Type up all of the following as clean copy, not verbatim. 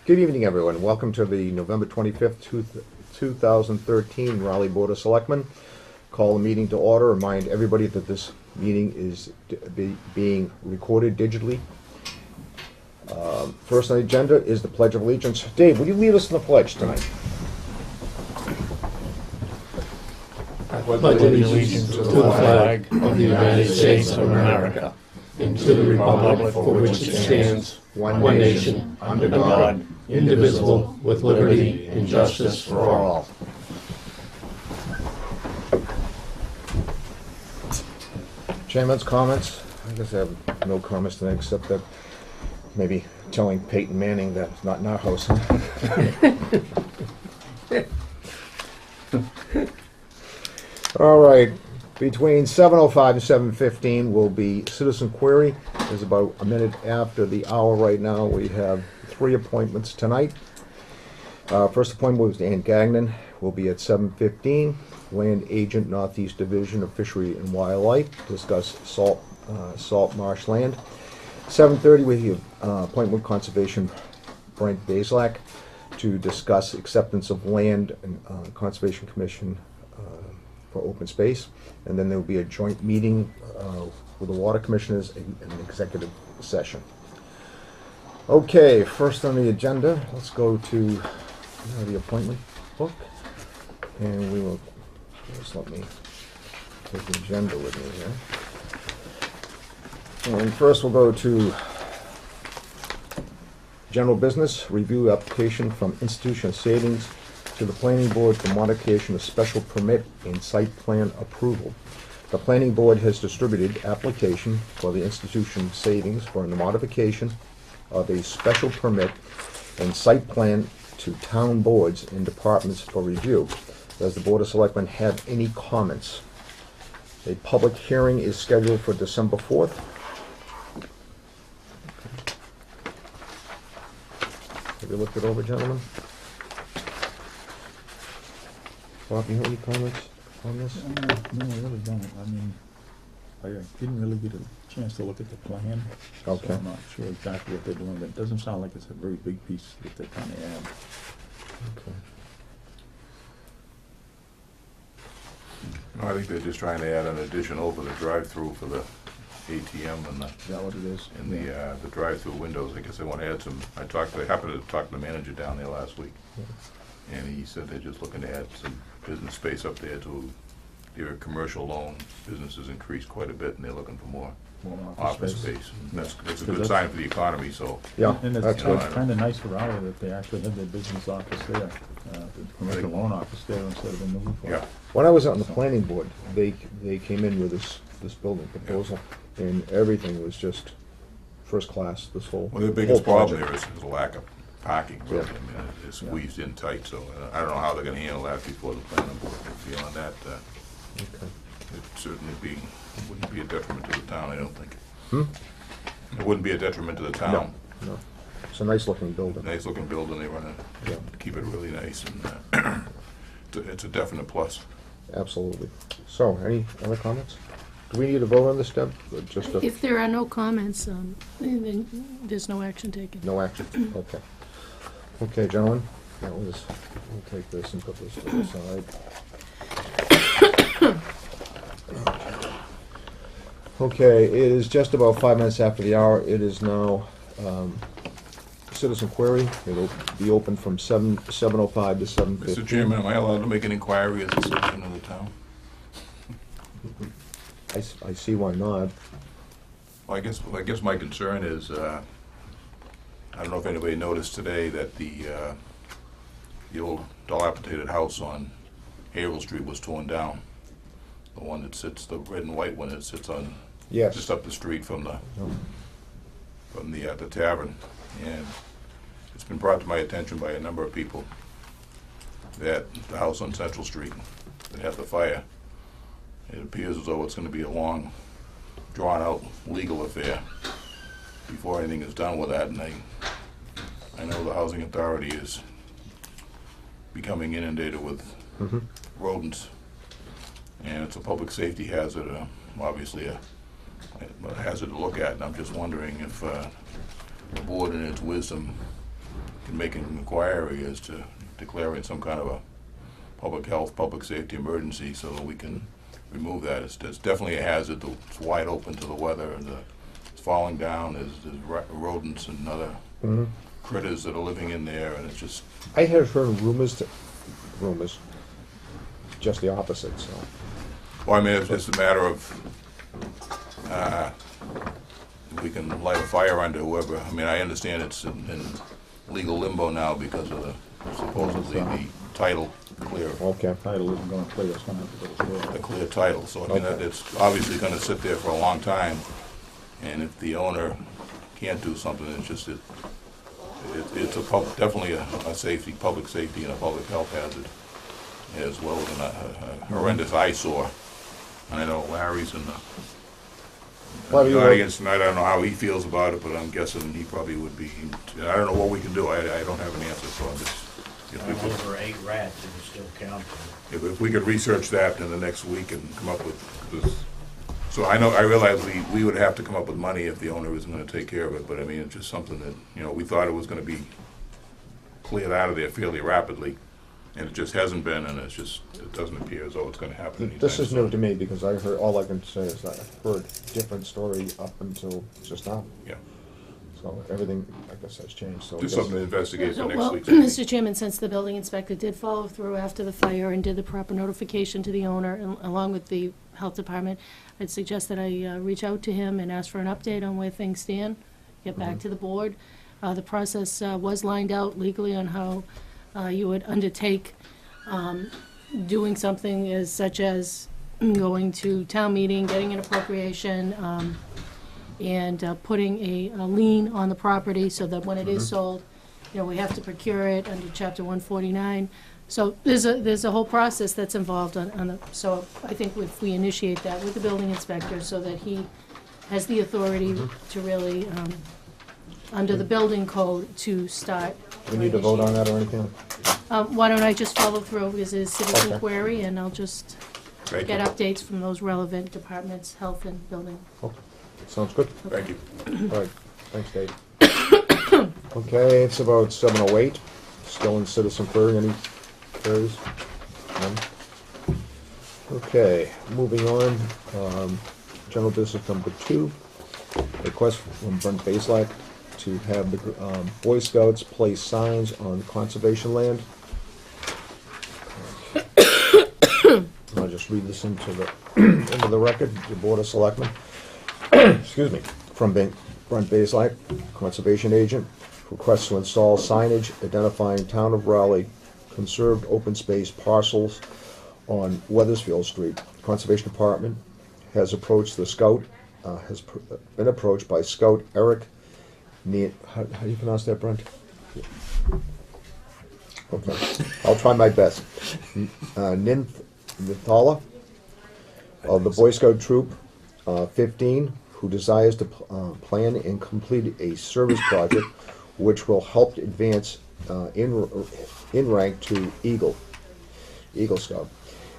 Good evening, everyone. Welcome to the November 25th, 2013 Raleigh Board of Selectmen. Call the meeting to order. Remind everybody that this meeting is being recorded digitally. First on the agenda is the Pledge of Allegiance. Dave, will you lead us in the pledge tonight? I pledge allegiance to the flag of the United States of America and to the republic for which it stands, one nation, under God, indivisible, with liberty and justice for all. Chairman's comments? I guess I have no comments tonight except that maybe telling Peyton Manning that it's not in our house. All right. Between 7:05 and 7:15 will be citizen query. It's about a minute after the hour right now. We have 3 appointments tonight. First appointment was Ann Gagnon. Will be at 7:15. Land Agent, Northeast Division of Fishery and Wildlife. Discuss salt marsh land. 7:30 we have appointment Conservation Brent Baslak to discuss acceptance of land and Conservation Commission for open space. And then there will be a joint meeting with the Water Commissioners in an executive session. Okay, first on the agenda, let's go to the appointment book. And we will, just let me take the agenda with me here. And first we'll go to general business, review application from Institution Savings to the Planning Board for modification of special permit and site plan approval. The Planning Board has distributed application for the Institution Savings for the modification of a special permit and site plan to town boards and departments for review. Does the Board of Selectmen have any comments? A public hearing is scheduled for December 4th. Have you looked it over, gentlemen? Bob, you have any comments on this? No, I really don't. I mean, I didn't really get a chance to look at the plan. Okay. So I'm not sure exactly what they're doing, but it doesn't sound like it's a very big piece that they're trying to add. Okay. No, I think they're just trying to add an addition over the drive-through for the ATM and Is that what it is? the drive-through windows. I guess they want to add some. I happened to talk to the manager down there last week, and he said they're just looking to add some business space up there to their commercial loan. Businesses increased quite a bit, and they're looking for more office space. And that's a good sign for the economy. So Yeah, And that's it's good. kind of nice for Raleigh that they actually have their business office there, the commercial loan office there instead of in the Newport. yeah, When I was on the planning board, they came in with this building proposal, and everything was just first class, this whole well, the biggest whole problem project. there is a lack of parking. Really, Yeah. I mean, it's squeezed in tight. So I don't know how they're going to handle that before the planning board. Beyond that, Okay. it certainly wouldn't be a detriment to the town. I don't think. Hmm? It wouldn't be a detriment to the town. No. It's a nice looking building. Nice looking building, they want Yeah. to keep it really nice, and it's a definite plus. Absolutely. So, any other comments? Do we need a vote on this, Deb? Or just a, If there are no comments, then there's no action taken. no action? Okay. Okay, gentlemen, we'll take this and put this to the side. Okay, it is just about 5 minutes after the hour. It is now citizen query. It'll be open from 7:05 to 7:15. Mr. Chairman, am I allowed to make an inquiry as a citizen of the town? I see why not. Well, I guess my concern is, I don't know if anybody noticed today that the old dilapidated house on Haverhill Street was torn down. The one that sits, the red and white one that sits on, Yes. just up the street from the No. the tavern. And it's been brought to my attention by a number of people that the house on Central Street that had the fire, it appears as though it's going to be a long, drawn-out legal affair before anything is done with that. And I know the Housing Authority is becoming inundated with rodents, and it's a public safety hazard, obviously a hazard to look at. And I'm just wondering if the board in its wisdom can make an inquiry as to declaring some kind of a public health, public safety emergency so that we can remove that. It's definitely a hazard. It's wide open to the weather, and it's falling down. There's rodents and other critters that are living in there, and it's just, I had heard rumors, just the opposite, so. well, I mean, it's just a matter of we can light a fire under whoever. I mean, I understand it's in legal limbo now because of supposedly the title clear, Okay. Title isn't gonna clear, it's gonna have to go to the court. clear title. So I mean, Okay. it's obviously going to sit there for a long time, and if the owner can't do something, it's just it's definitely a safety, public safety, and a public health hazard, as well as a horrendous eyesore. And I know Larry's in Larry, the you audience, and I don't know how he feels about it, but I'm guessing he probably would be. I don't know what we can do. I don't have an answer, so I'm just. If we could, Over 8 rats, it would still count. if we could research that in the next week and come up with this. So I realize we would have to come up with money if the owner isn't gonna take care of it, but I mean, it's just something that, we thought it was gonna be cleared out of there fairly rapidly, and it just hasn't been, and it doesn't appear as though it's gonna happen anytime This is new soon. to me because I heard, all I can say is that I've heard different story up until just now. Yeah, So everything, I guess, has changed, so. I just guess- something to investigate for next Well, week's meeting. Mr. Chairman, since the building inspector did follow through after the fire and did the proper notification to the owner, along with the health department, I'd suggest that I reach out to him and ask for an update on where things stand, get back to the board. The process was lined out legally on how you would undertake doing something as such as going to town meeting, getting an appropriation, and putting a lien on the property so that when it is sold, we have to procure it under Chapter 149. So there's a whole process that's involved on the, so I think if we initiate that with the building inspector so that he has the authority to really, under the building code, to start. Do we need to vote on that or anything? Why don't I just follow through with his citizen Okay. query, and I'll just Thank get you. updates from those relevant departments, health and building. Sounds good. Thank you. All right, thanks, Dave. Okay, it's about 7:08, still in citizen query, any queries? None? Okay, moving on, general business number 2, request from Brent Baselak to have the Boy Scouts place signs on conservation land. I'll just read this into the record, the Board of Selectmen. Excuse me, from Brent Baselak, Conservation Agent, requests to install signage identifying Town of Raleigh conserved open space parcels on Weathersfield Street. Conservation Department has approached the Scout, been approached by Scout Eric, how do you pronounce that, Brent? Okay, I'll try my best. Ninthala of the Boy Scout Troop 15, who desires to plan and complete a service project which will help advance in rank to Eagle Scout.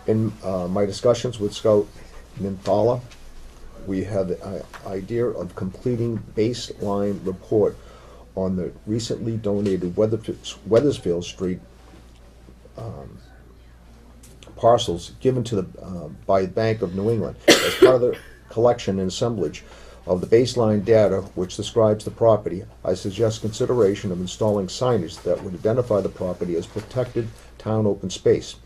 In my discussions with Scout Ninthala, we have the idea of completing baseline report on the recently donated Weathersfield Street parcels given to the by Bank of New England as part of the collection and assemblage of the baseline data which describes the property. I suggest consideration of installing signage that would identify the property as protected town open space.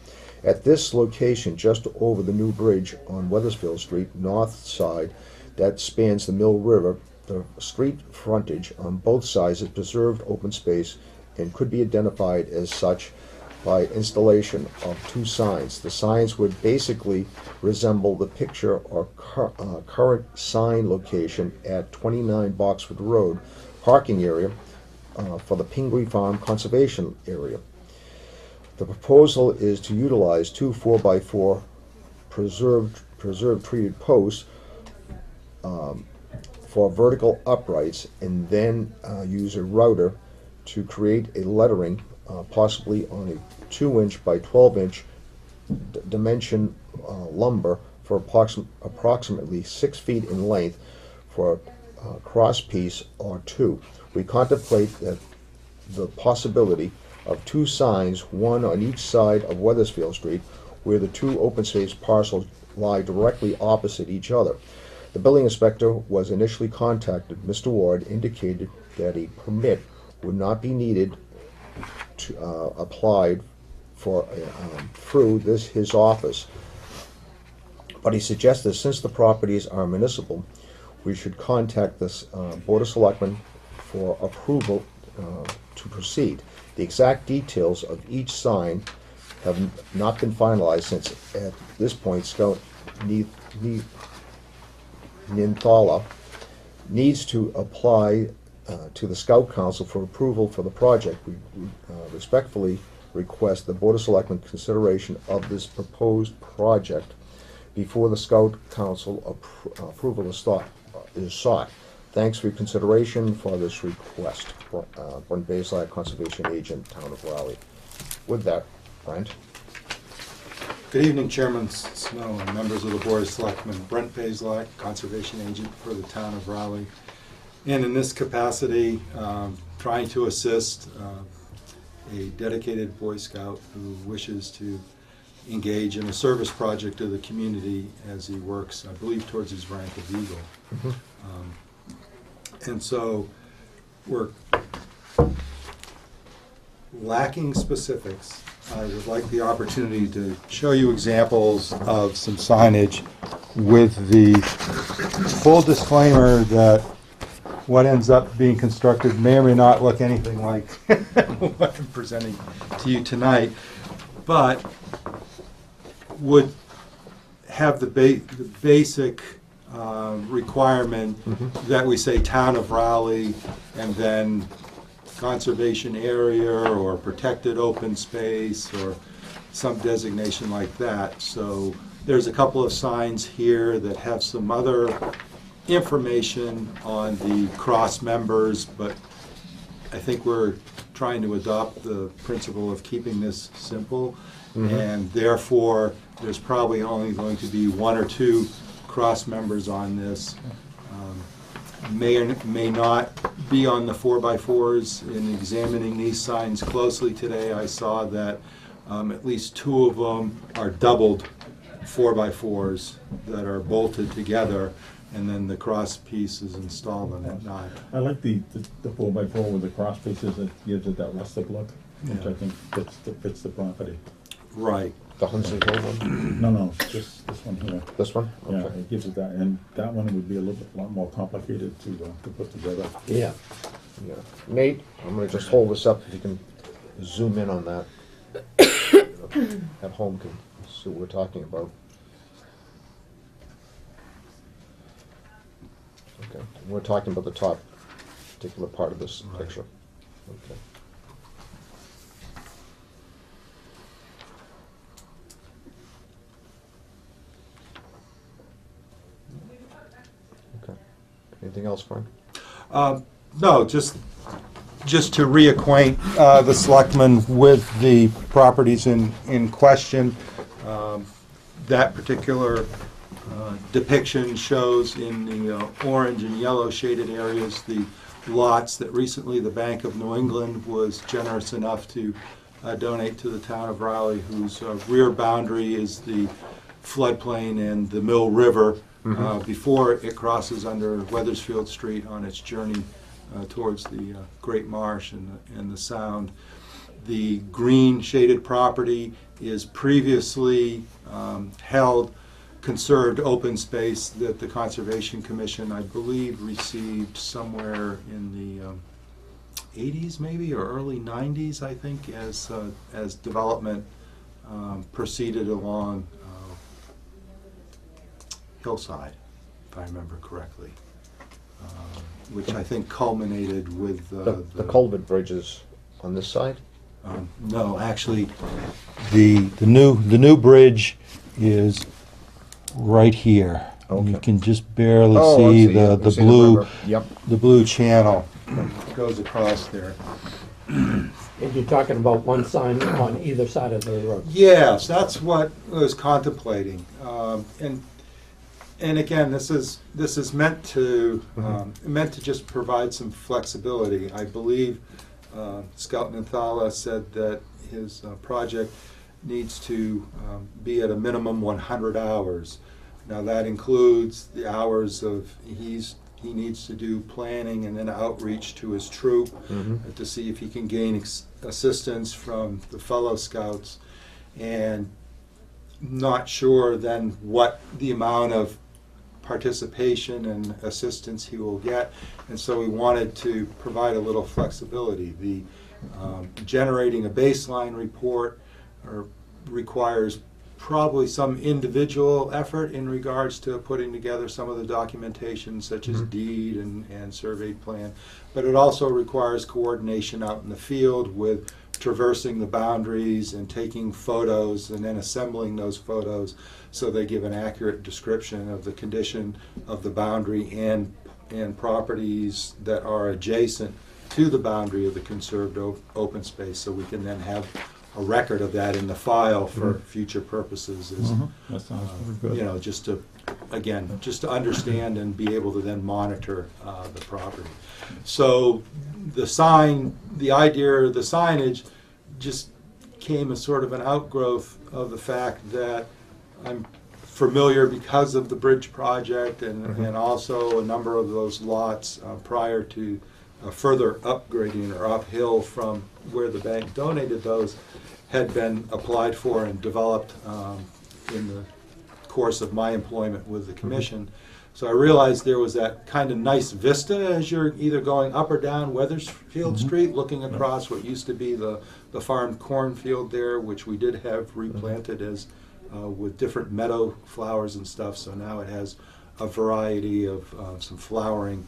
At this location, just over the new bridge on Weathersfield Street, north side, that spans the Mill River, the street frontage on both sides is preserved open space and could be identified as such by installation of 2 signs. The signs would basically resemble the picture or current sign location at 29 Boxwood Road, parking area for the Pingree Farm Conservation Area. The proposal is to utilize 2 4x4 preserved treated posts for vertical uprights, and then use a router to create a lettering, possibly on a 2-inch by 12-inch dimension lumber for approximately 6 feet in length for a cross piece or 2. We contemplate that the possibility of two signs, one on each side of Weathersfield Street, where the two open space parcels lie directly opposite each other. The building inspector was initially contacted. Mr. Ward indicated that a permit would not be needed to applied for through his office. But he suggested since the properties are municipal, we should contact this Board of Selectmen for approval to proceed. The exact details of each sign have not been finalized since at this point Scout Ninthala needs to apply to the Scout Council for approval for the project. We respectfully request the Board of Selectmen consideration of this proposed project before the Scout Council approval is sought. Thanks for your consideration for this request. Brent Bazelak, Conservation Agent, Town of Raleigh. With that, Brent. Good evening, Chairman Snow and members of the Board of Selectmen. Brent Bazelak, Conservation Agent for the Town of Raleigh. And in this capacity, trying to assist a dedicated Boy Scout who wishes to engage in a service project to the community as he works, I believe, towards his rank of Eagle. Mm-hmm. And so we're lacking specifics. I would like the opportunity to show you examples of some signage with the full disclaimer that what ends up being constructed may or may not look anything like what I'm presenting to you tonight, but would have the basic requirement that we say Town of Raleigh and then conservation area or protected open space or some designation like that. So there's a couple of signs here that have some other information on the cross members, but I think we're trying to adopt the principle of keeping this simple, and therefore there's probably only going to be one or two cross members on this. May or may not be on the 4x4s. In examining these signs closely today, I saw that at least two of them are doubled 4x4s that are bolted together, and then the cross piece is installed on that knot. I like the 4x4 with the cross pieces. It gives it that rustic look, which I think fits the property. Right. The Hunsley Hill one? No, just this one here. This one? Yeah, Okay. it gives it that, and that one would be a lot more complicated to put together. Yeah. Nate, I'm gonna just hold this up, if you can zoom in on that. At home can see what we're talking about. Okay, we're talking about the top particular part of this picture. Okay. Okay. Anything else, Frank? No, just to reacquaint the selectmen with the properties in question. That particular depiction shows in the orange and yellow shaded areas the lots that recently the Bank of New England was generous enough to donate to the town of Raleigh, whose rear boundary is the floodplain and the Mill River before it crosses under Weathersfield Street on its journey towards the Great Marsh and the Sound. The green shaded property is previously held conserved open space that the Conservation Commission, I believe, received somewhere in the 80s maybe, or early 90s, I think, as development proceeded along Hillside, if I remember correctly, which I think culminated with The culvert bridges on this side? no, actually, the new bridge is right here. And you Okay. can just barely Oh, I see yeah. the I see blue river. Yep. the blue channel that goes across there. And you're talking about one sign on either side of the road. Yes, that's what I was contemplating. And again, this is meant to just provide some flexibility. I believe Scout Nanthala said that his project needs to be at a minimum 100 hours. Now that includes the hours of he needs to do planning and then outreach to his troop to see if he can gain assistance from the fellow scouts, and not sure then what the amount of participation and assistance he will get, and so we wanted to provide a little flexibility. The generating a baseline report requires probably some individual effort in regards to putting together some of the documentation such as deed and survey plan, but it also requires coordination out in the field with traversing the boundaries and taking photos and then assembling those photos so they give an accurate description of the condition of the boundary and properties that are adjacent to the boundary of the conserved open space, so we can then have a record of that in the file for future purposes. That sounds very good. Just to understand and be able to then monitor the property. So the idea of the signage just came as sort of an outgrowth of the fact that I'm familiar because of the bridge project and also a number of those lots prior to further upgrading or uphill from where the bank donated those had been applied for and developed in the course of my employment with the commission. So I realized there was that kind of nice vista as you're either going up or down Weathersfield Street, looking across what used to be the farmed cornfield there, which we did have replanted as with different meadow flowers and stuff. So now it has a variety of some flowering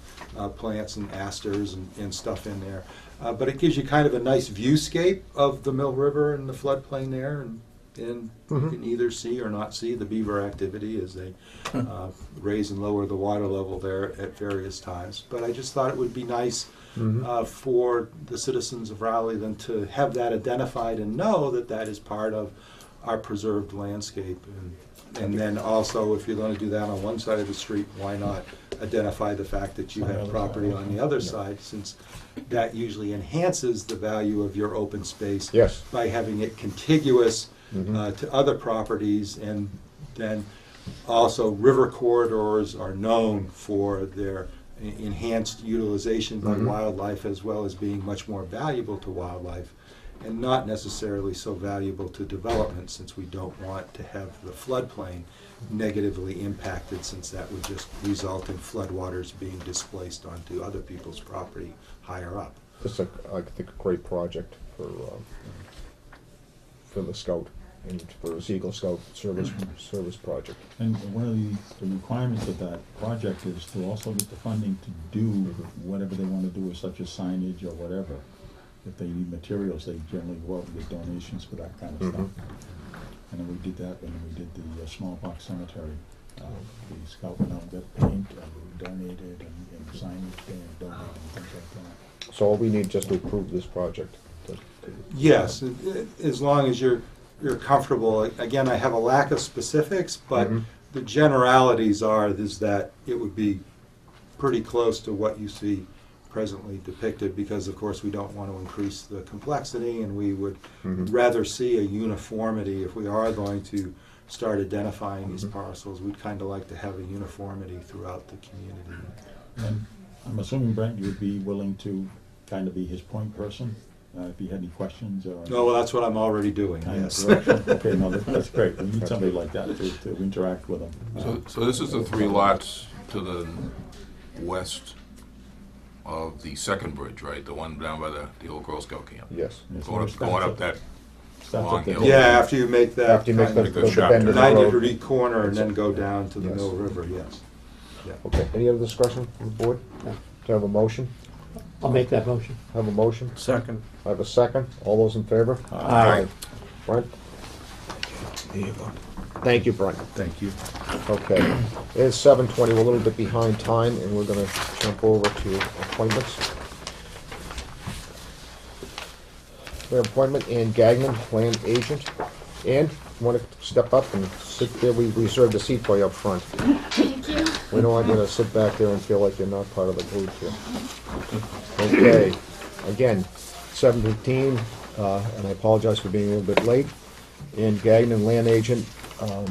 plants and asters and stuff in there. But it gives you kind of a nice viewscape of the Mill River and the floodplain there, and you can either see or not see the beaver activity as they raise and lower the water level there at various times. But I just thought it would be nice for the citizens of Raleigh then to have that identified and know that that is part of our preserved landscape. And then also, if you're going to do that on one side of the street, why not identify the fact that you have property on the other side, since that usually enhances the value of your open space by having it contiguous to other properties. And then also river corridors are known for their enhanced utilization by wildlife, as well as being much more valuable to wildlife and not necessarily so valuable to development, since we don't want to have the floodplain negatively impacted, since that would just result in floodwaters being displaced onto other people's property higher up. It's I think a great project for the Scout and for his Eagle Scout service project. And one of the requirements of that project is to also get the funding to do whatever they want to do, such as signage or whatever. If they need materials, they generally go out and get donations for that kind of stuff. And then we did that when we did the smallpox cemetery. The Scout went out and got paint, and donated, and signage being donated, and things like that. So all we need just to approve this project. Yes, as long as you're comfortable. Again, I have a lack of specifics, but the generalities is that it would be pretty close to what you see presently depicted, because of course we don't want to increase the complexity, and we would rather see a uniformity. If we are going to start identifying these parcels, we'd kind of like to have a uniformity throughout the community. And I'm assuming, Brent, you would be willing to kind of be his point person if he had any questions or... No, well, that's what I'm already doing, yes. Okay, no, that's great. We need somebody like that to interact with them. So this is the 3 lots to the west of the second bridge, right? The one down by the old Girl Scout camp. Yes. Going up that long hill. Yeah, after you make that After you make the bend in the road. 90-degree corner and then go down to the Mill River, yes. Okay, any other discussion from the board? No. Do I have a motion? I'll make that motion. Have a motion? Second. I have a second. All those in favor? Aye. Brent? Thank you, Brent. Thank you. Okay, it's 7:20, we're a little bit behind time, and we're gonna jump over to appointments. We have appointment Ann Gagnon, land agent. Ann, you wanna step up and sit there? We reserved a seat for you up front. Thank you. We don't want you to sit back there and feel like you're not part of the group here. Okay, again, 7:15, and I apologize for being a little bit late. And Gagnon Land Agent,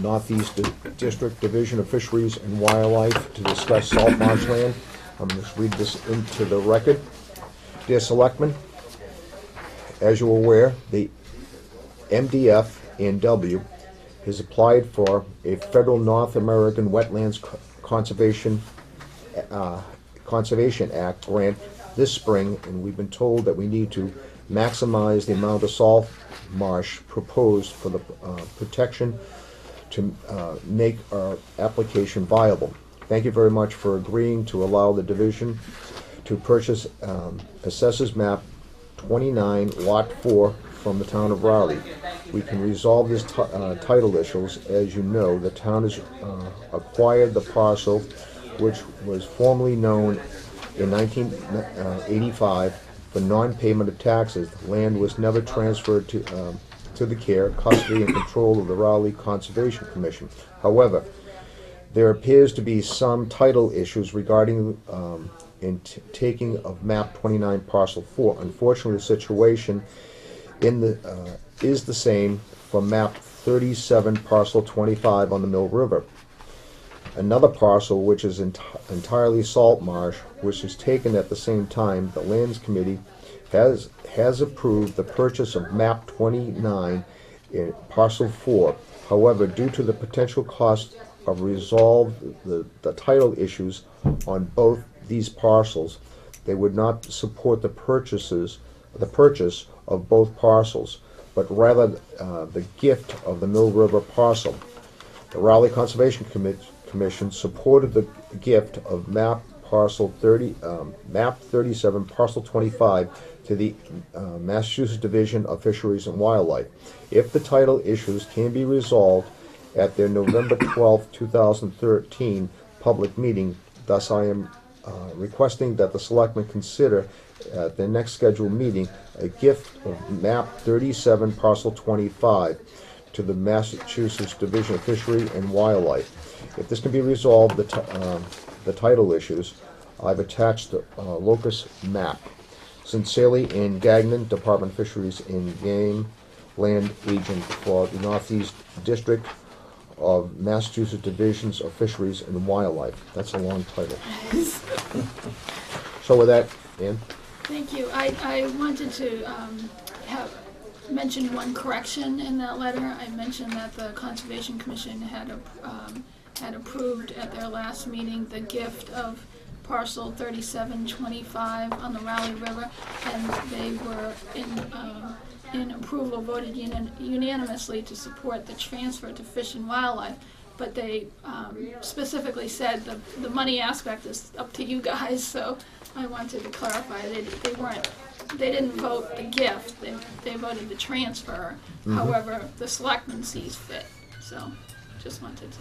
Northeast District Division of Fisheries and Wildlife to discuss salt marshland. I'm going to read this into the record. Dear Selectmen, as you're aware, the MDF&W has applied for a federal North American Wetlands Conservation Act grant this spring, and we've been told that we need to maximize the amount of salt marsh proposed for the protection to make our application viable. Thank you very much for agreeing to allow the division to purchase Assessors Map 29, Lot 4 from the town of Raleigh. We can resolve this title issues. As you know, the town has acquired the parcel, which was formerly known in 1985 for non-payment of taxes. The land was never transferred to the care, custody, and control of the Raleigh Conservation Commission. However, there appears to be some title issues regarding taking of map 29 parcel 4. Unfortunately, the situation is the same for map 37 parcel 25 on the Mill River. Another parcel, which is entirely salt marsh, which is taken at the same time. The Lands Committee has approved the purchase of map 29 in parcel 4. However, due to the potential cost of resolve the title issues on both these parcels, they would not support the purchase of both parcels, but rather the gift of the Mill River parcel. The Raleigh Conservation Commission supported the gift of map 37 parcel 25 to the Massachusetts Division of Fisheries and Wildlife. If the title issues can be resolved at their November 12, 2013 public meeting, thus I am requesting that the Selectmen consider at their next scheduled meeting a gift of map 37 parcel 25 to the Massachusetts Division of Fishery and Wildlife. If this can be resolved, the title issues, I've attached the locus map. Sincerely, in Gagnon, Department of Fisheries and Game Land Agent for the Northeast District of Massachusetts Divisions of Fisheries and Wildlife. That's a long title. So with that, Ann? Thank you. I wanted to mention one correction in that letter. I mentioned that the Conservation Commission had approved at their last meeting the gift of parcel 3725 on the Raleigh River, and they were in approval voted unanimously to support the transfer to Fish and Wildlife. But they specifically said the money aspect is up to you guys, so I wanted to clarify they didn't vote the gift, they voted the transfer. However, the Selectmen sees fit. So just wanted to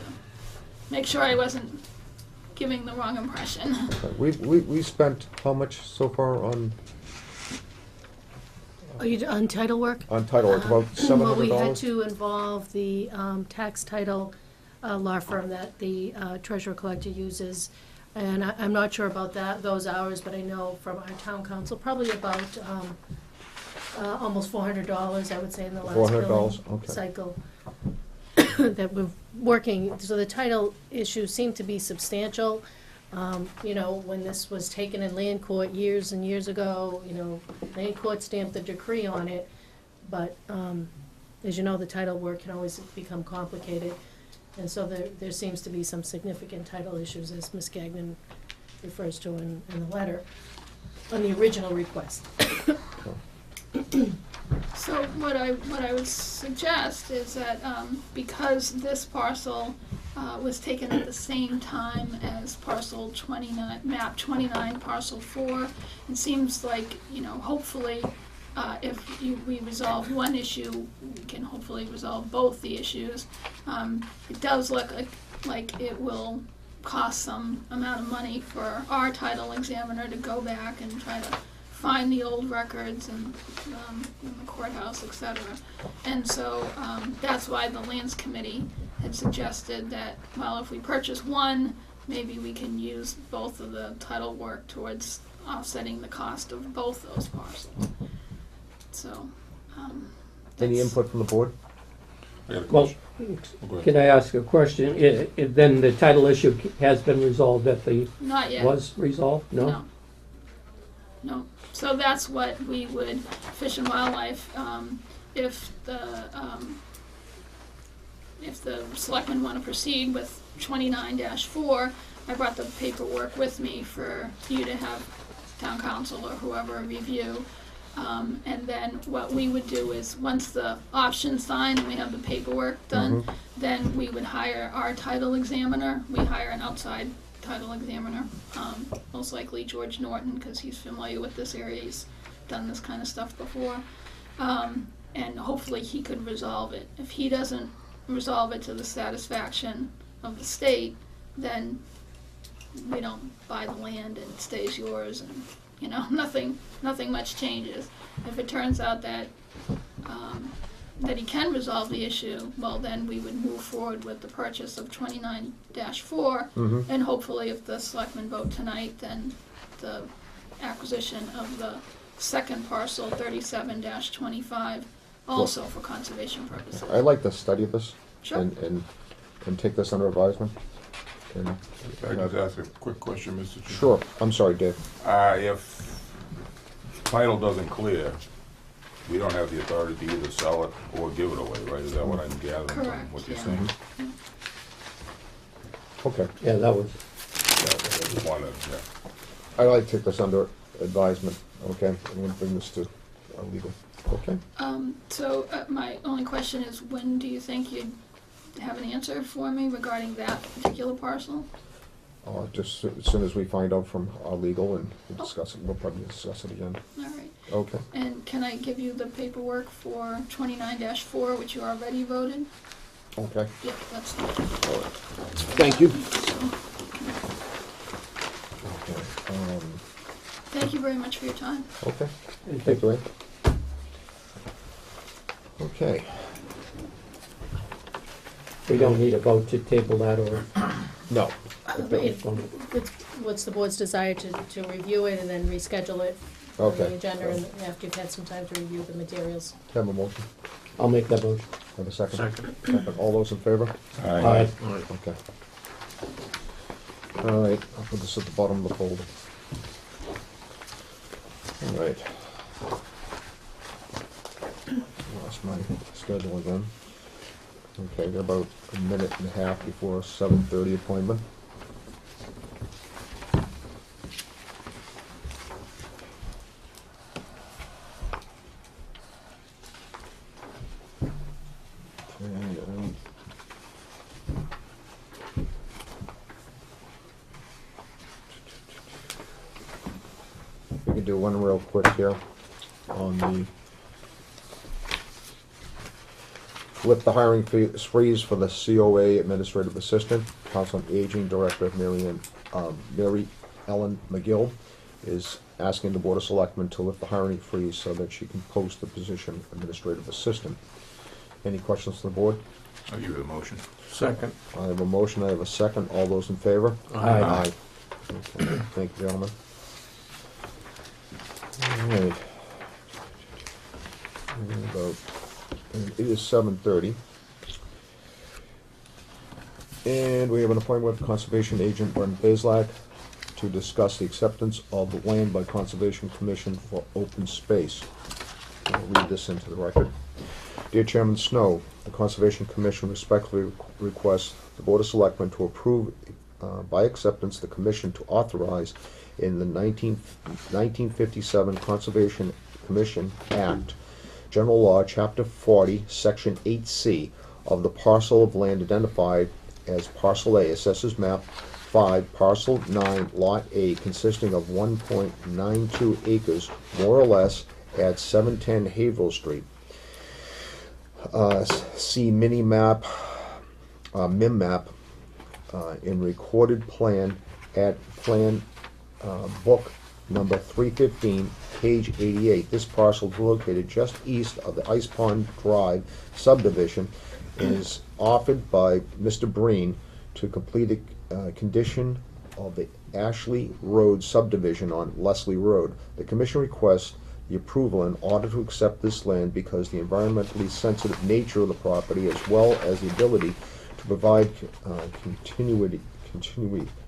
make sure I wasn't giving the wrong impression. We spent how much so far on On title work? title work? About $700? Well, we had to involve the tax title law firm that the treasurer collector uses. And I'm not sure about those hours, but I know from our town council, probably about almost $400, I would say, in the last $400, billing okay. cycle that we're working. So the title issues seem to be substantial. When this was taken in land court years and years ago, land court stamped the decree on it. But as you know, the title work can always become complicated. And so there seems to be some significant title issues, as Ms. Gagnon refers to in the letter, on the original request. So what I would suggest is that because this parcel was taken at the same time as parcel 29, map 29, parcel 4, it seems like, hopefully if we resolve one issue, we can hopefully resolve both the issues. It does look like it will cost some amount of money for our title examiner to go back and try to find the old records and in the courthouse, etc. And so that's why the Lands Committee had suggested that, well, if we purchase one, maybe we can use both of the title work towards offsetting the cost of both those parcels. So, Any that's- input from the board? I got a Well, question. Go ahead. can I ask a question? Then the title issue has been resolved at the, Not yet. was resolved? No? No. No. So that's what we would, Fish and Wildlife, if the selectmen want to proceed with 29-4, I brought the paperwork with me for you to have town council or whoever review. And then what we would do is, once the option's signed and we have the paperwork done, then we would hire our title examiner. We hire an outside title examiner, most likely George Norton, because he's familiar with this area. He's done this kind of stuff before. And hopefully he could resolve it. If he doesn't resolve it to the satisfaction of the state, then we don't buy the land and it stays yours, and nothing much changes. If it turns out that that he can resolve the issue, well, then we would move forward with the purchase of 29-4, and hopefully if the selectmen vote tonight, then the acquisition of the second parcel, 37-25, also for conservation purposes. I'd like to study this Sure. and take this under advisement. And, Can I just ask a quick question, Mr. Chairman? sure, I'm sorry, Dave. If title doesn't clear, we don't have the authority to either sell it or give it away, right? Is that what I'm gathering from Correct, what you're yeah. saying? Okay. Yeah, that was, I just wanted, I'd like to take this under advisement, okay? I'm gonna bring this to our legal, okay? So my only question is, when do you think you'd have an answer for me regarding that particular parcel? Just as soon as we find out from our legal, and we'll discuss it, we'll probably discuss it again. All right. Okay. And can I give you the paperwork for 29-4, which you already voted? Okay. Yep, that's Thank you. Okay. Thank you very much for your time. Okay. Thank you, Ray. Okay. we don't need a vote to table that, or? No. What's the board's desire to review it and then reschedule it on the Okay. agenda, and after you've had some time to review the materials? Have a motion. I'll make that motion. Have a second. Second. All those in favor? Aye. Okay. All right, I'll put this at the bottom of the folder. All right. Lost my schedule again. Okay, got about a minute and a half before 7:30 appointment. And, we can do one real quick here on the lift the hiring freeze for the COA administrative assistant. Council on Aging Director Mary Ellen McGill is asking the Board of Selectmen to lift the hiring freeze so that she can post the position administrative assistant. Any questions from the board? I'll give you a motion. Second. I have a motion, I have a second. All those in favor? Aye. Okay, thank you, gentlemen. All right. It is 7:30. And we have an appointment with Conservation Agent Brent Bislak to discuss the acceptance of the land by Conservation Commission for open space. I'll read this into the record. Dear Chairman Snow, the Conservation Commission respectfully requests the Board of Selectmen to approve by acceptance the Commission to authorize in the 1957 Conservation Commission Act, General Law, Chapter 40, Section 8C, of the parcel of land identified as Parcel A, Assessors Map 5, Parcel 9, Lot A, consisting of 1.92 acres, more or less, at 710 Haverhill Street. See mini map, MIM map, in recorded plan at plan book number 315, page 88. This parcel is located just east of the Ice Pond Drive subdivision and is offered by Mr. Breen to complete a condition of the Ashley Road subdivision on Leslie Road. The Commission requests the approval in order to accept this land because the environmentally sensitive nature of the property as well as the ability to provide continuity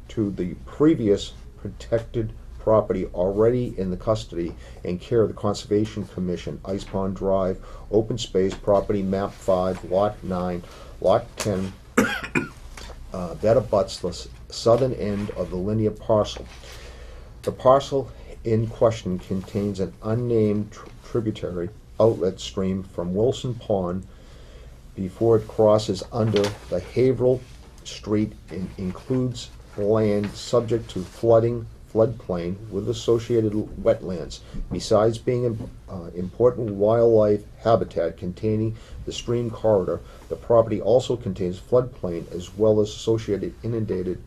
to the previous protected property already in the custody and care of the Conservation Commission, Ice Pond Drive, open space, property map 5, lot 9, lot 10, that abuts the southern end of the linear parcel. The parcel in question contains an unnamed tributary outlet stream from Wilson Pond before it crosses under the Haverhill Street and includes land subject to floodplain with associated wetlands. Besides being important wildlife habitat containing the stream corridor, the property also contains floodplain as well as associated inundated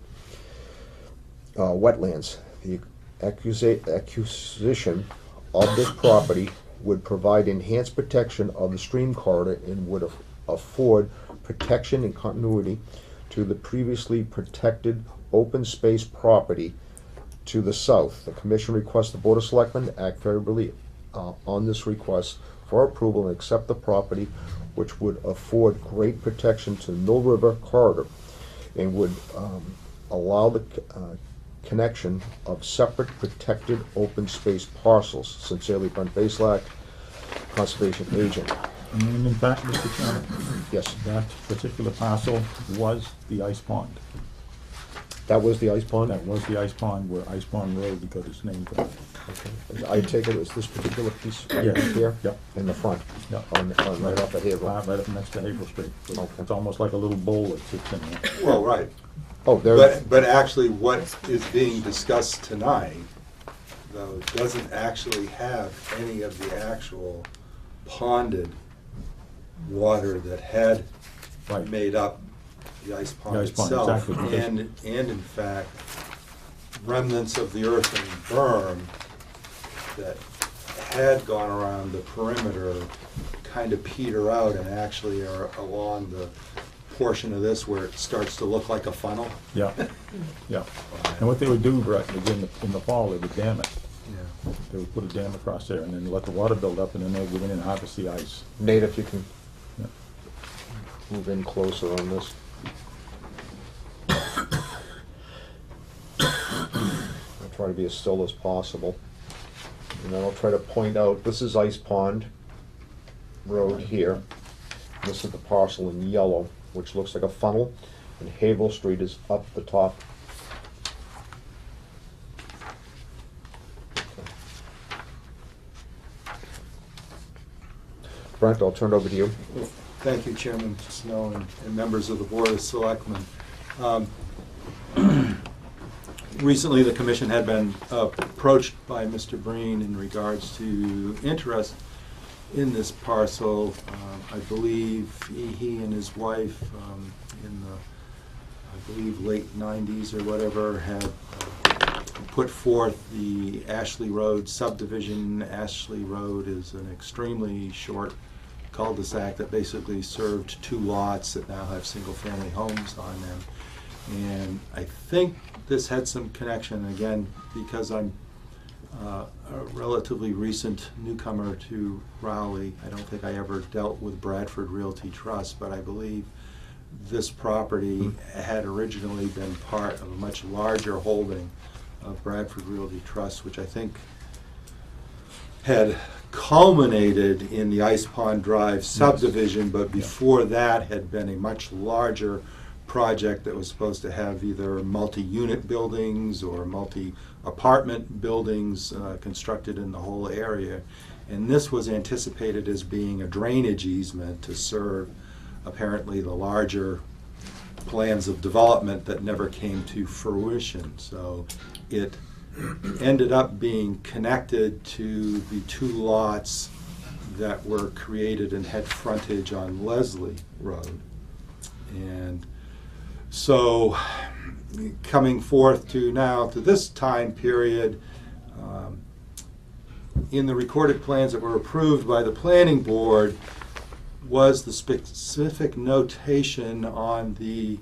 wetlands. The acquisition of this property would provide enhanced protection of the stream corridor and would afford protection and continuity to the previously protected open space property to the south. The Commission requests the Board of Selectmen act favorably on this request for approval and accept the property, which would afford great protection to the Mill River corridor and would allow the connection of separate protected open space parcels. Sincerely, Brent Baselak, Conservation Agent. And in fact, Mr. Chairman, Yes, that particular parcel was the ice pond. that was the ice pond? That was the ice pond where Ice Pond Road got its name from. Okay. I take it as this particular piece right Yes. here? Yep. In the front? Yep. Right off the Haverhill? Right up next to Haverhill Street. Okay. It's almost like a little bowl that sits in there. Well, right. Oh, there, But actually, what is being discussed tonight, though, doesn't actually have any of the actual ponded water that had Right. made up the ice pond The ice pond, itself. exactly, because- And in fact, remnants of the earthen berm that had gone around the perimeter kind of peter out and actually are along the portion of this where it starts to look like a funnel. Yeah, yeah. And what they would do, Brett, is in the fall, they would dam it. Yeah. They would put a dam across there and then let the water build up and then they would go in and harvest the ice. Nate, if you can Yeah. move in closer on this. I'll try to be as still as possible. And then I'll try to point out, this is Ice Pond Road here. This is the parcel in yellow, which looks like a funnel, and Haverhill Street is up the top. Brent, I'll turn it over to you. Thank you, Chairman Snow and members of the Board of Selectmen. Recently, the commission had been approached by Mr. Breen in regards to interest in this parcel. I believe he and his wife in the, I believe, late 90s or whatever, had put forth the Ashley Road subdivision. Ashley Road is an extremely short cul-de-sac that basically served 2 lots that now have single-family homes on them. And I think this had some connection, again, because I'm a relatively recent newcomer to Raleigh. I don't think I ever dealt with Bradford Realty Trust, but I believe this property had originally been part of a much larger holding of Bradford Realty Trust, which I think had culminated in the Ice Pond Drive subdivision, but before that had been a much larger project that was supposed to have either multi-unit buildings or multi-apartment buildings constructed in the whole area. And this was anticipated as being a drainage easement to serve apparently the larger plans of development that never came to fruition. So it ended up being connected to the 2 lots that were created and had frontage on Leslie Road. And so coming forth to now to this time period, in the recorded plans that were approved by the planning board was the specific notation on the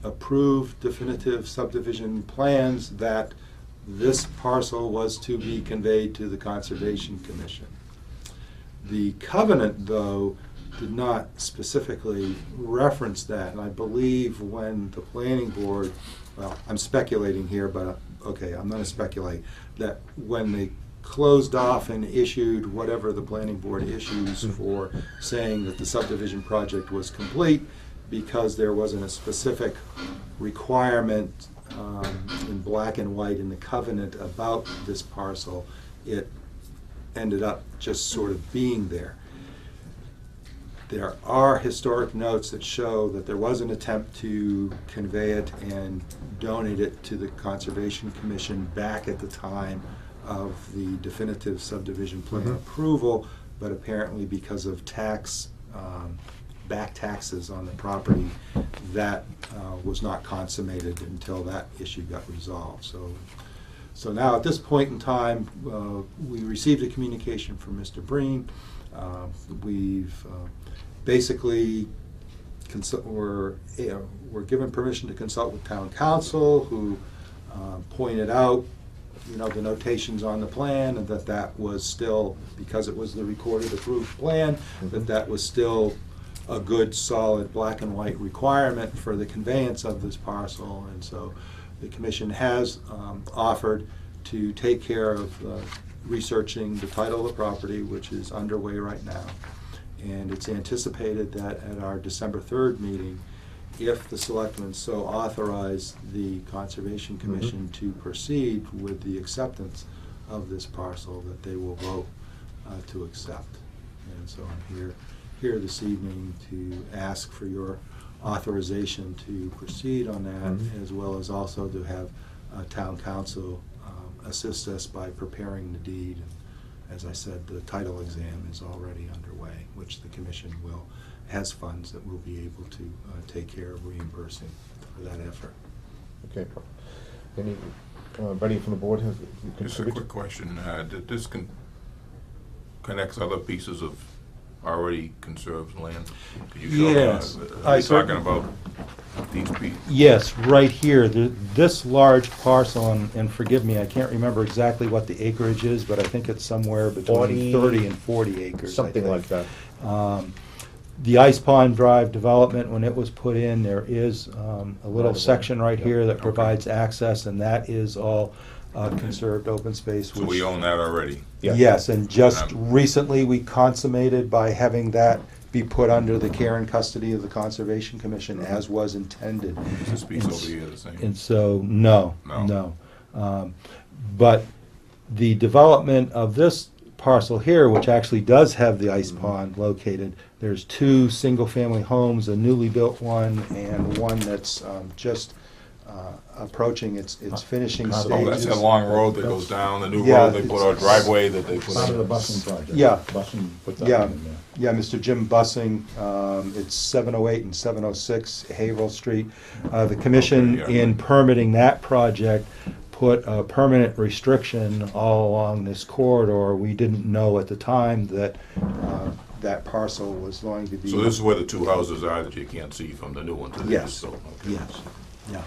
approved definitive subdivision plans that this parcel was to be conveyed to the Conservation Commission. The covenant, though, did not specifically reference that, and I believe when the planning board, well, I'm speculating here, but okay, I'm going to speculate, that when they closed off and issued whatever the planning board issues for saying that the subdivision project was complete, because there wasn't a specific requirement in black and white in the covenant about this parcel, it ended up just sort of being there. There are historic notes that show that there was an attempt to convey it and donate it to the Conservation Commission back at the time of the definitive subdivision plan approval, but apparently because of back taxes on the property, that was not consummated until that issue got resolved. So now at this point in time, we received a communication from Mr. Breen. We've basically we're given permission to consult with town council, who pointed out, the notations on the plan, and that was still, because it was the recorded approved plan, that was still a good, solid black and white requirement for the conveyance of this parcel. And so the commission has offered to take care of researching the title of the property, which is underway right now. And it's anticipated that at our December 3rd meeting, if the selectmen so authorize the Conservation Commission to proceed with the acceptance of this parcel, that they will vote to accept. And so I'm here this evening to ask for your authorization to proceed on that, as well as also to have town council assist us by preparing the deed. And as I said, the title exam is already underway, which the commission has funds that will be able to take care of reimbursing for that effort. Okay. Anybody from the board have? Just a quick question. This connects other pieces of already conserved land? Could you show Yes. are you talking about these pieces? Yes, right here, this large parcel, and forgive me, I can't remember exactly what the acreage is, but I think it's somewhere between 30 and 40 acres. Something like that. The Ice Pond Drive development, when it was put in, there is a little section right here that provides access, and that is all conserved open space. So we own that already? Yeah. Yes, and just recently we consummated by having that be put under the care and custody of the Conservation Commission, as was intended. Is this piece over here the same? And so, no. But the development of this parcel here, which actually does have the ice pond located, there's 2 single-family homes, a newly built one and one that's just approaching its finishing stages. Oh, that's that long road that goes down, the new Yeah, road they put, or driveway that they put Part of in. the busing project. Yeah. Busing put that Yeah. in there. Yeah, Mr. Jim Bussing, it's 708 and 706 Haverhill Street. The commission, Okay, yeah. in permitting that project, put a permanent restriction all along this corridor. We didn't know at the time that that parcel was going to be. So this is where the 2 houses are that you can't see from the new one to this? Yes. So, okay. Yes, yeah.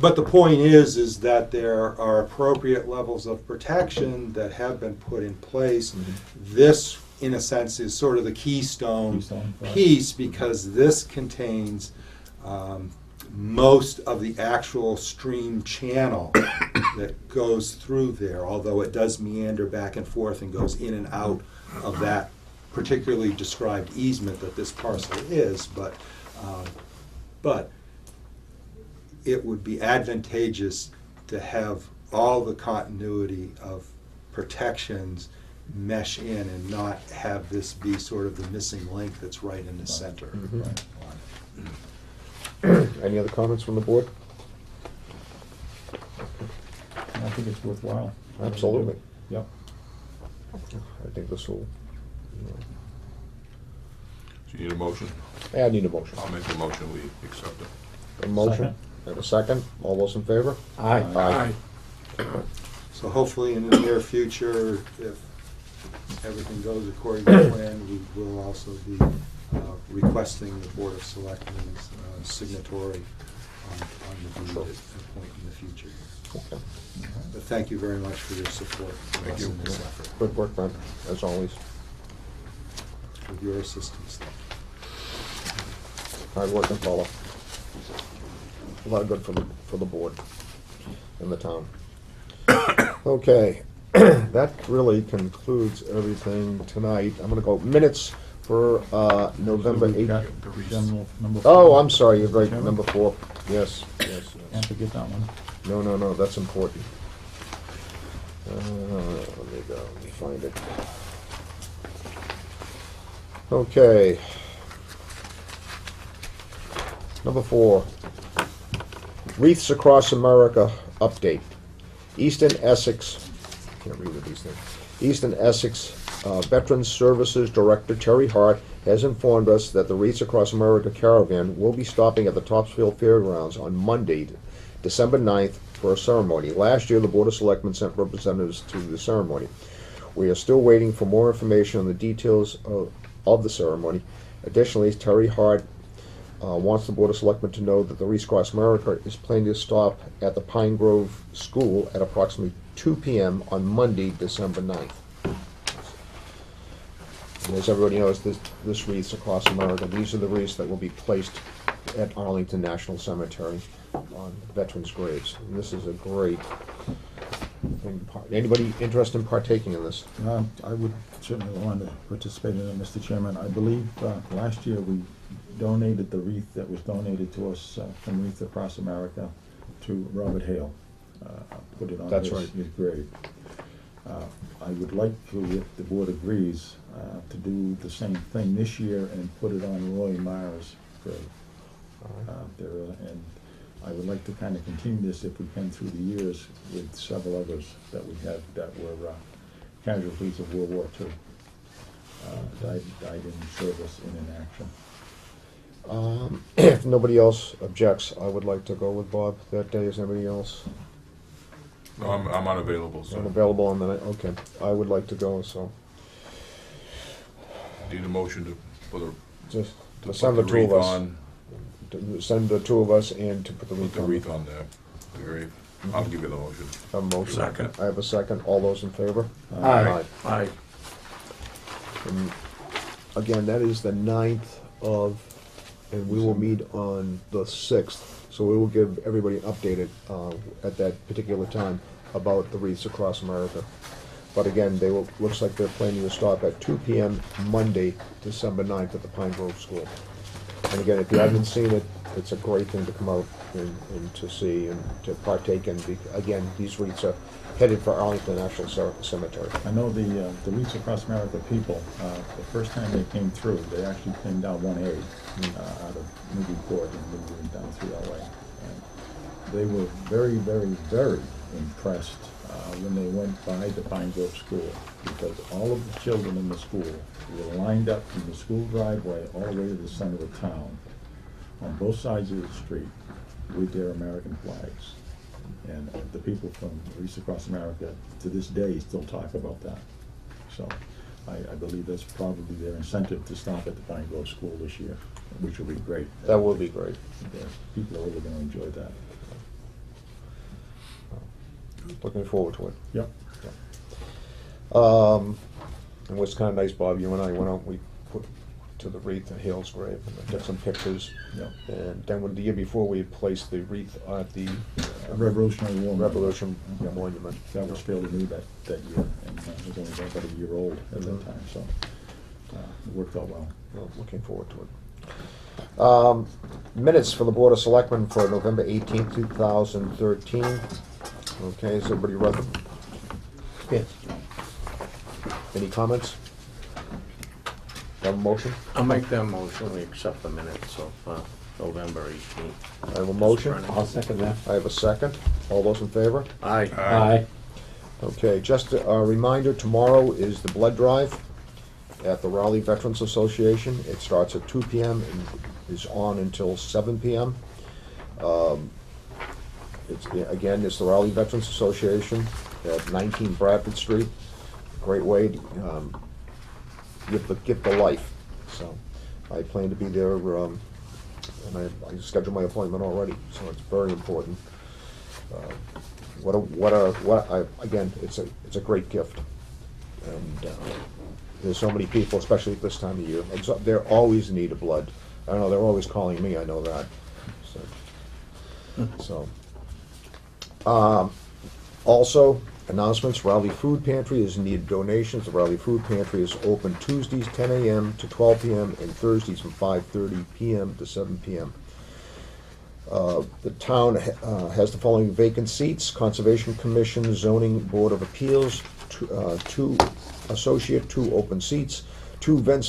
But the point is that there are appropriate levels of protection that have been put in place. This, in a sense, is sort of the keystone Right. piece, because this contains most of the actual stream channel that goes through there, although it does meander back and forth and goes in and out of that particularly described easement that this parcel is, but it would be advantageous to have all the continuity of protections mesh in and not have this be sort of the missing link that's right in the center. Right. Any other comments from the board? I think it's worthwhile. Absolutely. Yep. I think this will, So you need a motion? I need a motion. I'll make a motion, we accept it. A motion, Second. and a second. All those in favor? Aye. Aye. So hopefully in the near future, if everything goes according to plan, we will also be requesting the Board of Selectmen's signatory on the deed at a point in the future. Okay. thank you very much for your support. Thank you. In this effort, Good work, Brent, as always. with your assistance. Hard working fellow. A lot of good for the board and the town. Okay, that really concludes everything tonight. I'm gonna go minutes for November So we've got 8th. General number Oh, 4. I'm sorry, you're right, Chairman? number 4. Yes, yes, Can't yes. forget that one. No, that's important. Let me find it. Okay. Number 4. Wreaths Across America update. Eastern Essex, can't read what these things. Eastern Essex Veterans Services Director Terry Hart has informed us that the Wreaths Across America caravan will be stopping at the Topsfield Fairgrounds on Monday, December 9th, for a ceremony. Last year, the Board of Selectmen sent representatives to the ceremony. We are still waiting for more information on the details of the ceremony. Additionally, Terry Hart wants the Board of Selectmen to know that the Wreaths Across America is planning to stop at the Pine Grove School at approximately 2 p.m. on Monday, December 9th. And as everybody knows, this Wreaths Across America, these are the wreaths that will be placed at Arlington National Cemetery on veterans' graves. And this is a great thing. Anybody interested in partaking in this? I would certainly want to participate in it, Mr. Chairman. I believe last year we donated the wreath that was donated to us from Wreaths Across America to Robert Hale. Put it on That's his, right. his grave. I would like to, if the board agrees, to do the same thing this year and put it on Roy Myers' grave. And I would like to kind of continue this if we can through the years with several others that we had that were casualties of World War II, died in service and in action. If nobody else objects, I would like to go with Bob that day. Is anybody else No, I'm unavailable, so unavailable on the night? Okay, I would like to go, so need a motion to, for the, just to to put send the the two wreath of us. on, To send the two of us and to put the put wreath the on. wreath on the grave. I'll give you the motion. I have a motion. Second. I have a second. All those in favor? Aye. Aye. And again, that is the 9th of, and we will meet on the 6th. So we will give everybody an update at that particular time about the Wreaths Across America. But again, looks like they're planning to stop at 2 p.m. Monday, December 9th at the Pine Grove School. And again, if you haven't seen it, it's a great thing to come out and to see and to partake in. Again, these wreaths are headed for Arlington National Cemetery. I know the Wreaths Across America people, the first time they came through, they actually came down 1A out of Newburyport and moved down through LA. And they were very, very, very impressed when they went by the Pine Grove School, because all of the children in the school were lined up from the school driveway all the way to the center of town, on both sides of the street, with their American flags. And the people from Wreaths Across America to this day still talk about that. So I believe that's probably their incentive to stop at the Pine Grove School this year, which will be great. That will be great. Yeah, people are really going to enjoy that. Looking forward to it. Yep. And what's kind of nice, Bob, you and I went out, we put to the wreath at Hale's grave and took some pictures. Yep. And then the year before, we had placed the wreath at the Revolutionary War. Revolution Yeah. Monument. That was fairly new that year, and it was only about a year old at that Mhm. time, so it worked out well. Well, looking forward to it. Minutes for the Board of Selectmen for November 18th, 2013. Okay, has everybody read them? Yeah. Any comments? Have a motion? I'll make that motion, we accept the minutes of November 18th. I have a motion. I'll second that. I have a second. All those in favor? Aye. Aye. Okay, just a reminder, tomorrow is the blood drive at the Raleigh Veterans Association. It starts at 2 p.m. and is on until 7 p.m. It's the Raleigh Veterans Association at 19 Bradford Street. Great way to give the life. So I plan to be there, and I scheduled my appointment already, so it's very important. again, it's a great gift. And there's so many people, especially at this time of year, they're always in need of blood. I know, they're always calling me, I know that. Also, announcements, Raleigh Food Pantry is in need of donations. The Raleigh Food Pantry is open Tuesdays 10 a.m. to 12 p.m. and Thursdays from 5:30 p.m. to 7 p.m. The town has the following vacant seats: Conservation Commission, Zoning Board of Appeals, two associate, two open seats, two vents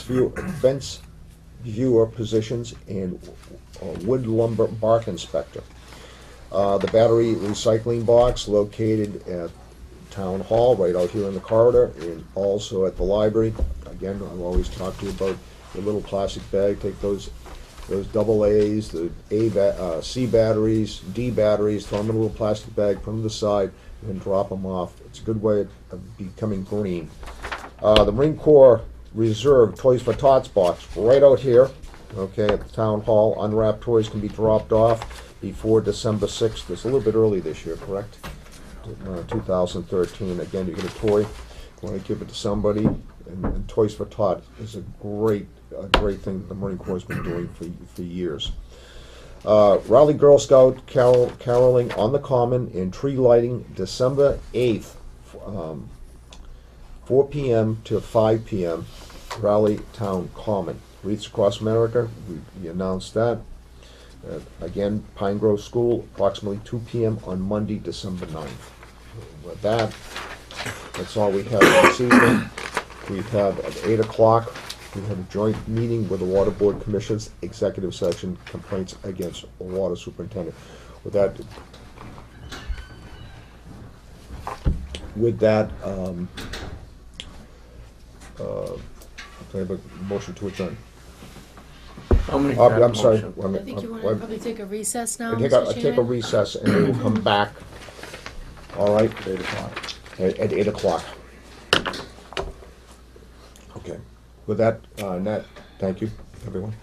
viewer positions, and wood lumber bark inspector. The battery recycling box located at Town Hall, right out here in the corridor, and also at the library. Again, I've always talked to you about the little plastic bag. Take those double A's, the C batteries, D batteries, throw them in a little plastic bag, put them to the side, and then drop them off. It's a good way of becoming green. The Marine Corps Reserve Toys for Tots box, right out here, okay, at the Town Hall. Unwrapped toys can be dropped off before December 6th. It's a little bit early this year, correct? 2013. Again, you get a toy, you want to give it to somebody, and Toys for Tots is a great thing that the Marine Corps has been doing for years. Raleigh Girl Scout caroling on the Common and tree lighting December 8th, 4 p.m. to 5 p.m. Raleigh Town Common. Wreaths Across America, we announced that. Again, Pine Grove School, approximately 2 p.m. on Monday, December 9th. With that, that's all we have this evening. We have at 8 o'clock, we have a joint meeting with the Water Board Commissioners, executive session, complaints against water superintendent. With that, I have a motion to adjourn. I'll make Oh, that I'm sorry. motion. Wait a I minute. think you want to probably take a recess now, Take Mr. a Chairman? recess and we will come back. All right, 8 o'clock. at 8 o'clock. Okay. With that, Nat, thank you, everyone.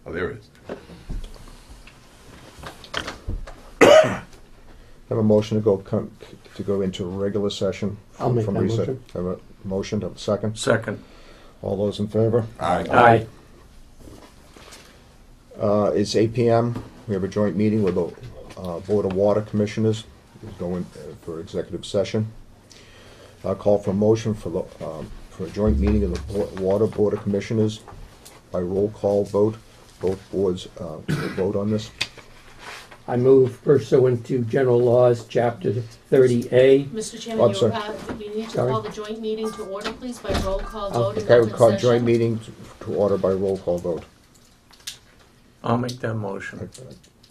Oh, there it is. Have a motion to go into regular session. I'll make from that recess. motion. Have a motion, have a second. Second. All those in favor? Aye. It's 8 PM. We have a joint meeting with the Board of Water Commissioners. We're going for executive session. I'll call for a motion for a joint meeting of the Water Board of Commissioners by roll call vote. Both boards will vote on this. I move pursuant to general laws, chapter 30A. Mr. Chairman, sorry. you need to Sorry. call the joint meeting to order, please, by roll call vote in Okay, we open call session. joint meeting to order by roll call vote. I'll make that motion.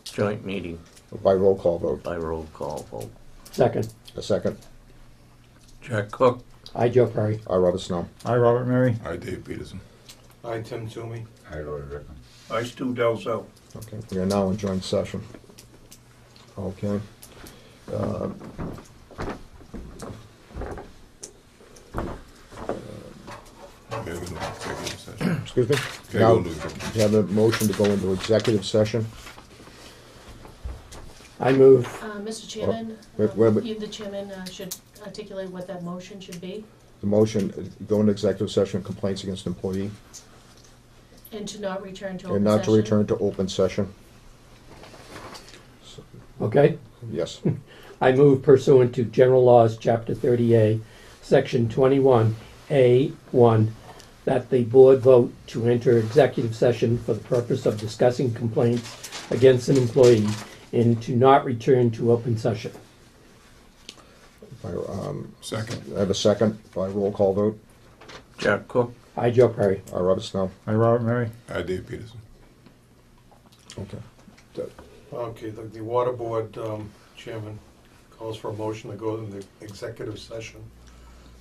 Joint meeting By roll call vote. by roll call vote. Second. A second. Jack Cook. I, Joe Perry. I, Robert Snow. Hi, Robert Mary. Hi, Dave Peterson. I, Tim Toomey. I, Stu Delzo. Okay, we are now in joint session. Okay. Okay, we'll do executive session. Excuse me? Okay, Now, we'll do executive. you have a motion to go into executive session. I move, Mr. Chairman, wait. you, the chairman, should articulate what that motion should be, The motion, go into executive session, complaints against employee, and to not return to open and session. not to return to open session. okay? Yes. I move pursuant to general laws, chapter 30A, section 21A1, that the board vote to enter executive session for the purpose of discussing complaints against an employee and to not return to open session. Second. I have a second by roll call vote. Jack Cook. I, Joe Perry. I, Robert Snow. Hi, Robert Mary. Hi, Dave Peterson. Okay. Okay, the water board chairman calls for a motion to go into executive session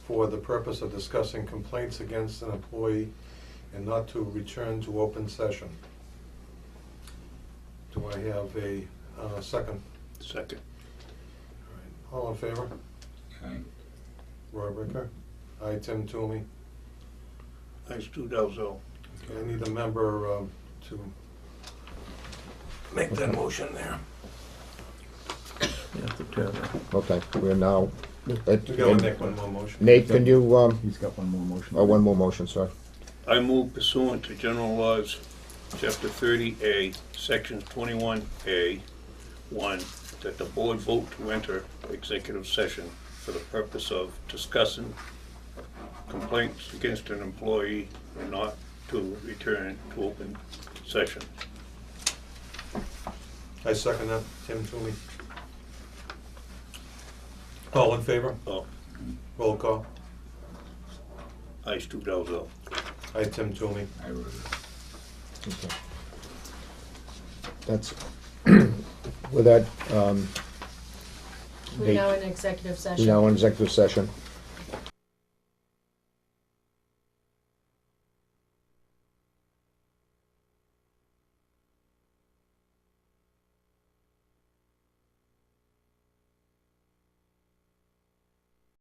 for the purpose of discussing complaints against an employee and not to return to open session. Do I have a second? Second. All right. All in favor? Aye. Roy Ricker. I, Tim Toomey. I, Stu Delzo. Okay, I need a member to make that motion there. You have to turn that. Okay, we are now. We got Nick one more motion. Nate, can you, He's got one more motion. one more motion, sir. I move pursuant to general laws, chapter 30A, section 21A, 1, that the board vote to enter executive session for the purpose of discussing complaints against an employee and not to return to open session. I second that, Tim Toomey. All in favor? Oh, Roll call. I, Stu Delzo. I, Tim Toomey. Okay. That's, with that, We're now in executive we're session. now in executive session.